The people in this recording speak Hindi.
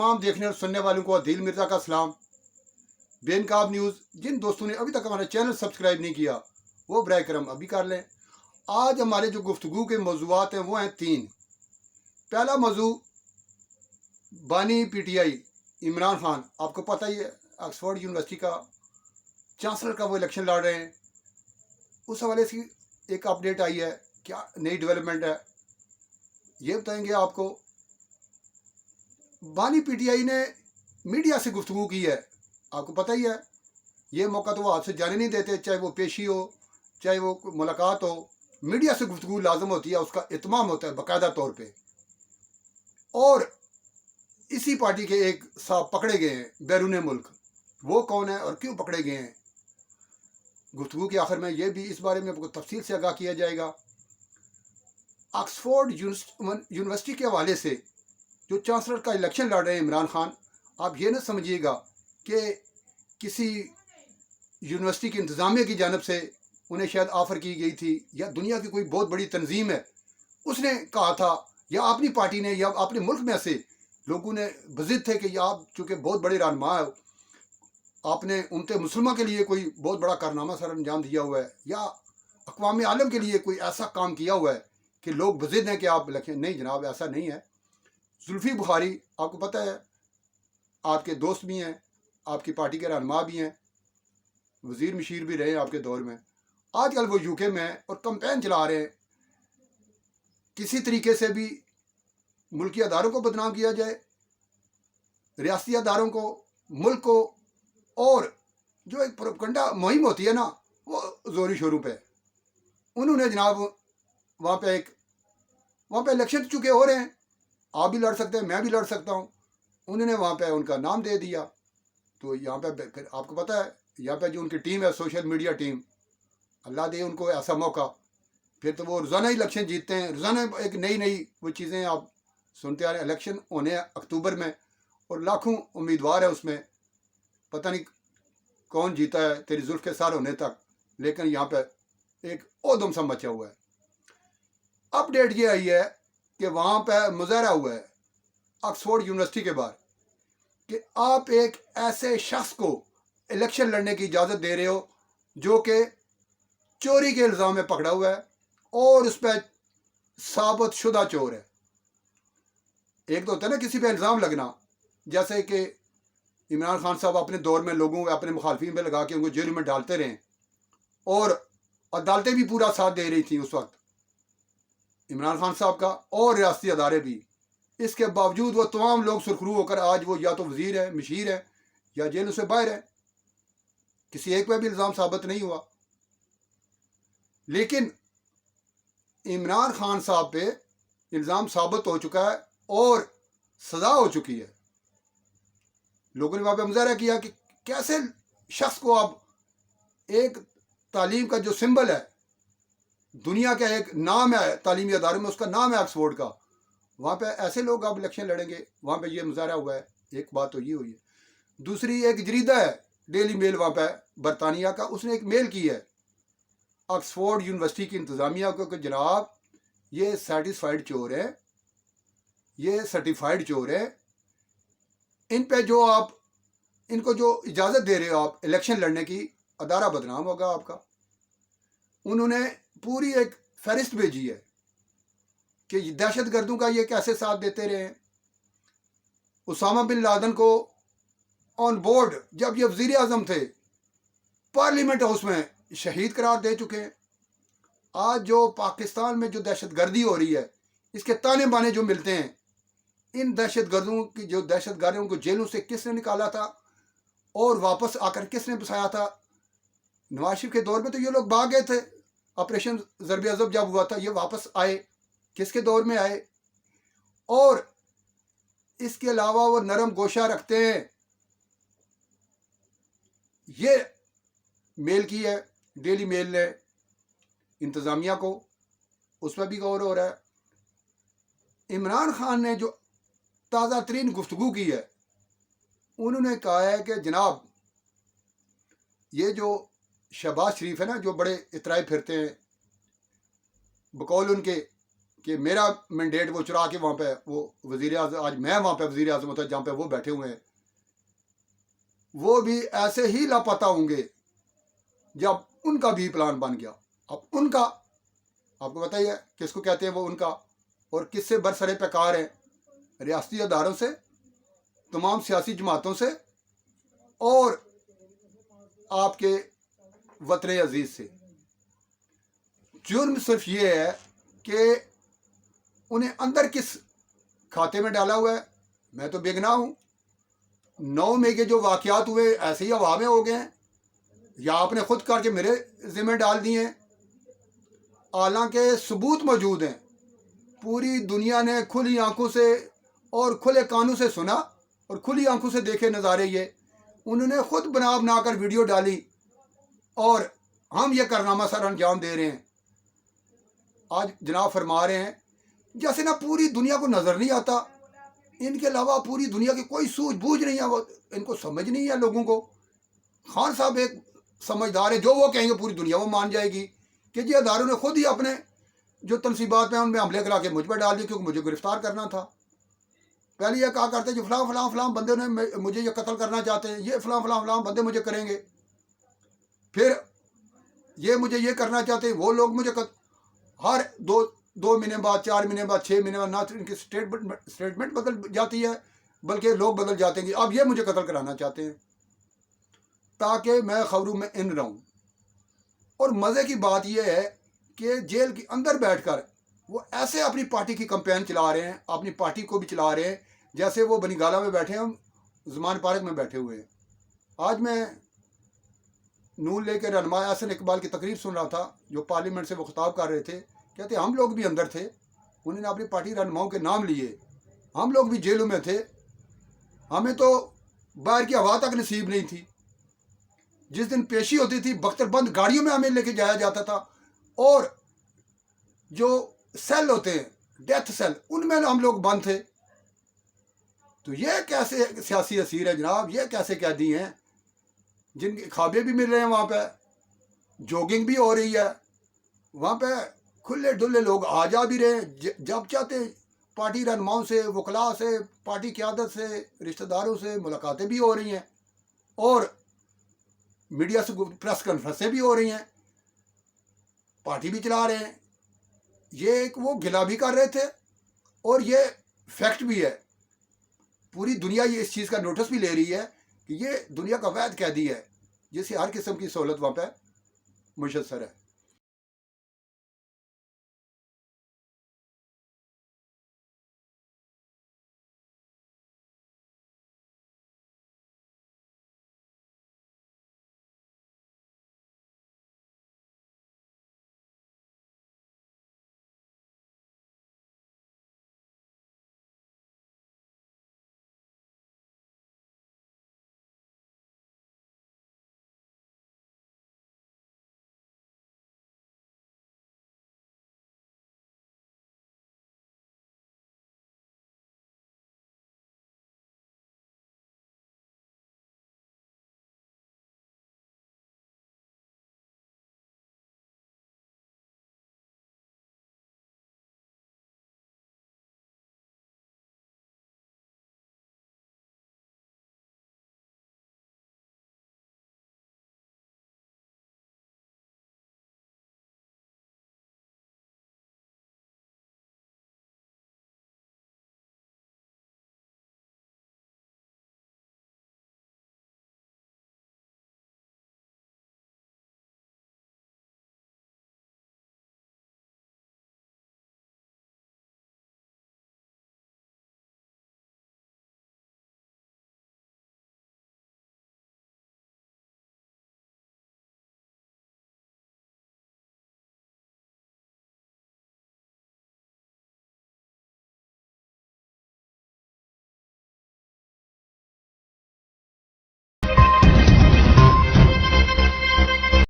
तमाम देखने और सुनने वालों को आदिल मिर्ज़ा का सलाम। बेनकाब न्यूज़, जिन दोस्तों ने अभी तक हमारा चैनल सब्सक्राइब नहीं किया वो बराए करम अभी कर लें। आज हमारे जो गुफ्तगू के मौज़ूआत हैं वो हैं 3। पहला मौजू बानी पीटीआई इमरान खान, आपको पता ही है ऑक्सफोर्ड यूनिवर्सिटी का चांसलर का वो इलेक्शन लड़ रहे हैं। उस हवाले से एक अपडेट आई है, क्या नई डेवलपमेंट है ये बताएंगे आपको। बानी पीटीआई ने मीडिया से गुफ्तगू की है, आपको पता ही है ये मौका तो वो हाथ से जाने नहीं देते, चाहे वो पेशी हो चाहे वो मुलाकात हो, मीडिया से गुफ्तगू लाजम होती है, उसका इत्माम होता है बाकायदा तौर पे। और इसी पार्टी के एक साहब पकड़े गए हैं बैरून मुल्क, वो कौन है और क्यों पकड़े गए हैं, गुफ्तगू के आखिर में ये भी इस बारे में आपको तफसील से आगाह किया जाएगा। ऑक्सफोर्ड यूनिवर्सिटी के हवाले से जो चांसलर का इलेक्शन लड़ रहे हैं इमरान खान, आप ये ना समझिएगा कि किसी यूनिवर्सिटी की इंतज़ामिया की जानब से उन्हें शायद ऑफ़र की गई थी, या दुनिया की कोई बहुत बड़ी तंजीम है उसने कहा था, या अपनी पार्टी ने या अपने मुल्क में से लोगों ने बज़िद थे कि आप चूँकि बहुत बड़े रहनुमा है, आपने उनके मुसलमान के लिए कोई बहुत बड़ा कारनामा सर अंजाम दिया हुआ है, या अक़वाम आलम के लिए कोई ऐसा काम किया हुआ है कि लोग बज़िद हैं कि आप लिखें। नहीं जनाब, ऐसा नहीं है। जुल्फ़ी बुखारी आपको पता है आपके दोस्त भी हैं, आपकी पार्टी के रहनुमा भी हैं, वज़ीर मशीर भी रहे आपके दौर में। आजकल वो यूके में हैं और कैंपेन चला रहे हैं किसी तरीके से भी मुल्की अदारों को बदनाम किया जाए, रियासती अदारों को, मुल्क को, और जो एक प्रोपगंडा मुहिम होती है ना वो जोरी शोरों पे। उन्होंने जनाब वहाँ पे इलेक्शन चुके हो रहे हैं, आप भी लड़ सकते हैं, मैं भी लड़ सकता हूँ, उन्होंने वहाँ पे उनका नाम दे दिया। तो यहाँ पे फिर आपको पता है यहाँ पे जो उनकी टीम है, सोशल मीडिया टीम, अल्लाह दे उनको ऐसा मौका, फिर तो वो रोज़ाना ही इलेक्शन जीतते हैं, रोज़ाना एक नई नई वो चीज़ें आप सुनते आ रहे हैं। इलेक्शन होने अक्टूबर में और लाखों उम्मीदवार है उसमें, पता नहीं कौन जीता है तेरी जुल्फ़ के सार होने तक, लेकिन यहाँ पे एक ओदम सा मचा हुआ है। अपडेट ये आई है कि वहाँ पे मुजाहरा हुआ है ऑक्सफोर्ड यूनिवर्सिटी के बाहर कि आप एक ऐसे शख्स को इलेक्शन लड़ने की इजाज़त दे रहे हो जो कि चोरी के इल्ज़ाम में पकड़ा हुआ है और उस पर साबित शुदा चोर है। एक तो होता है ना किसी पे इल्ज़ाम लगना, जैसे कि इमरान खान साहब अपने दौर में लोगों अपने मुखालफिन पे लगा के उनको जेल में डालते रहे और अदालतें भी पूरा साथ दे रही थी उस वक्त इमरान खान साहब का, और रियासती अदारे भी। इसके बावजूद वो तमाम लोग सुरखरू होकर आज वो या तो वजीर है, मशीर है, या जेलों से बाहर है, किसी एक पर भी इल्ज़ाम साबित नहीं हुआ। लेकिन इमरान खान साहब पे इल्ज़ाम साबित हो चुका है और सज़ा हो चुकी है। लोगों ने वहाँ पे मुजाहरा किया कि कैसे शख्स को आप एक तालीम का जो सिंबल है, दुनिया का एक नाम है तालीमी अदारों में, उसका नाम है ऑक्सफोर्ड का, वहाँ पे ऐसे लोग आप इलेक्शन लड़ेंगे। वहाँ पे ये मुजाहरा हुआ है। एक बात तो ये हुई है। दूसरी एक जरीदा है डेली मेल वहाँ पे बरतानिया का, उसने एक मेल की है ऑक्सफोर्ड यूनिवर्सिटी की इंतज़ामिया को कि जनाब ये सेटिस्फाइड चोर है, ये सर्टिफाइड चोर है, इन पे जो आप इनको जो इजाज़त दे रहे हो आप इलेक्शन लड़ने की, अदारा बदनाम होगा आपका। उन्होंने पूरी एक फहरिस्त भेजी है कि दहशत गर्दों का ये कैसे साथ देते रहे। उसामा बिन लादेन को ऑन बोर्ड जब ये वजीर आजम थे पार्लियामेंट हाउस में शहीद करार दे चुके हैं। आज जो पाकिस्तान में जो दहशत गर्दी हो रही है, इसके ताने बाने जो मिलते हैं, इन दहशत गर्दों की जो दहशत गर्दों को जेलों से किसने निकाला था और वापस आकर किसने बसाया था। नवाज शरीफ के दौर में तो ये लोग भाग गए थे, ऑपरेशन ज़रब अज़ब जब हुआ था ये वापस आए, किसके दौर में आए। और इसके अलावा वो नरम गोशा रखते हैं। ये मेल की है डेली मेल ने इंतज़ामिया को, उसमें भी गौर हो रहा है। इमरान खान ने जो ताज़ा तरीन गुफ्तगू की है, उन्होंने कहा है कि जनाब ये जो शहबाज शरीफ है ना, जो बड़े इतराए फिरते हैं बकौल उनके कि मेरा मैंडेट वो चुरा के वहाँ पे वो वज़ीर आज़म, आज मैं वहाँ पे वज़ीर आज़म होता जहाँ पे वो बैठे हुए हैं, वो भी ऐसे ही लापता होंगे जब उनका भी प्लान बन गया। अब उनका आपको बताइए किसको कहते हैं वो उनका, और किससे बरसरे पैकार है? रियासती अदारों से, तमाम सियासी जमातों से, और आपके वतन अजीज़ से। जुर्म सिर्फ ये है कि उन्हें अंदर किस खाते में डाला हुआ है। मैं तो बेगुनाह हूँ। 9 मई के जो वाक़यात हुए ऐसे ही हवा में हो गए हैं, या आपने खुद करके मेरे ज़िम्मे डाल दिए हैं, हालांकि सबूत मौजूद हैं। पूरी दुनिया ने खुली आंखों से और खुले कानों से सुना और खुली आंखों से देखे नज़ारे। ये उन्होंने खुद बना कर वीडियो डाली और हम ये कारनामा सर अंजाम दे रहे हैं। आज जनाब फरमा रहे हैं जैसे ना पूरी दुनिया को नज़र नहीं आता, इनके अलावा पूरी दुनिया की कोई सूझबूझ नहीं है, वो इनको समझ नहीं है लोगों को। खान साहब एक समझदार है, जो वो कहेंगे पूरी दुनिया वो मान जाएगी कि जी अदारों ने खुद ही अपने जो तनसीबात में उनमें हमले करा के मुझ पर डाल दी, क्योंकि मुझे गिरफ्तार करना था। पहले ये कहा करते जो फलां फलां फलां बंदे ने मुझे ये कत्ल करना चाहते हैं, ये फलां फलां फलां बंदे मुझे करेंगे, फिर ये मुझे ये करना चाहते हैं, वो लोग मुझे हर 2 महीने बाद, 4 महीने बाद, 6 महीने बाद ना इनकी स्टेटमेंट बदल जाती है, बल्कि लोग बदल जाते हैं। अब ये मुझे कत्ल कराना चाहते हैं ताकि मैं खबरों में इन रहूं। और मज़े की बात यह है कि जेल के अंदर बैठकर वो ऐसे अपनी पार्टी की कैंपेन चला रहे हैं, अपनी पार्टी को भी चला रहे हैं जैसे वो बनीगाला में बैठे हैं, ज़मान पार्क में बैठे हुए हैं। आज मैं नून लेकर रहनुमा एहसन इकबाल की तकरीर सुन रहा था, जो पार्लियामेंट से वो खिताब कर रहे थे। कहते हम लोग भी अंदर थे, उन्होंने अपनी पार्टी रहनुमाओं के नाम लिए, हम लोग भी जेलों में थे, हमें तो बाहर की हवा तक नसीब नहीं थी। जिस दिन पेशी होती थी बख्तरबंद गाड़ियों में हमें लेके जाया जाता था, और जो सेल होते हैं डेथ सेल, उनमें हम लोग बंद थे। तो ये कैसे सियासी असीर है जनाब, ये कैसे कैदी हैं जिनके खाबे भी मिल रहे हैं, वहाँ पे जॉगिंग भी हो रही है, वहाँ पे खुले डुल्ले लोग आ जा भी रहे हैं जब चाहते। पार्टी रहनुमाओं से, वकला से, पार्टी क़यादत से, रिश्तेदारों से मुलाकातें भी हो रही हैं, और मीडिया से प्रेस कॉन्फ्रेंसें भी हो रही हैं, पार्टी भी चला रहे हैं। ये एक वो गिला भी कर रहे थे, और ये फैक्ट भी है। पूरी दुनिया ये इस चीज़ का नोटिस भी ले रही है कि ये दुनिया का वैध कैदी है, जिसे हर किस्म की सहूलत वहाँ पे मुयस्सर है।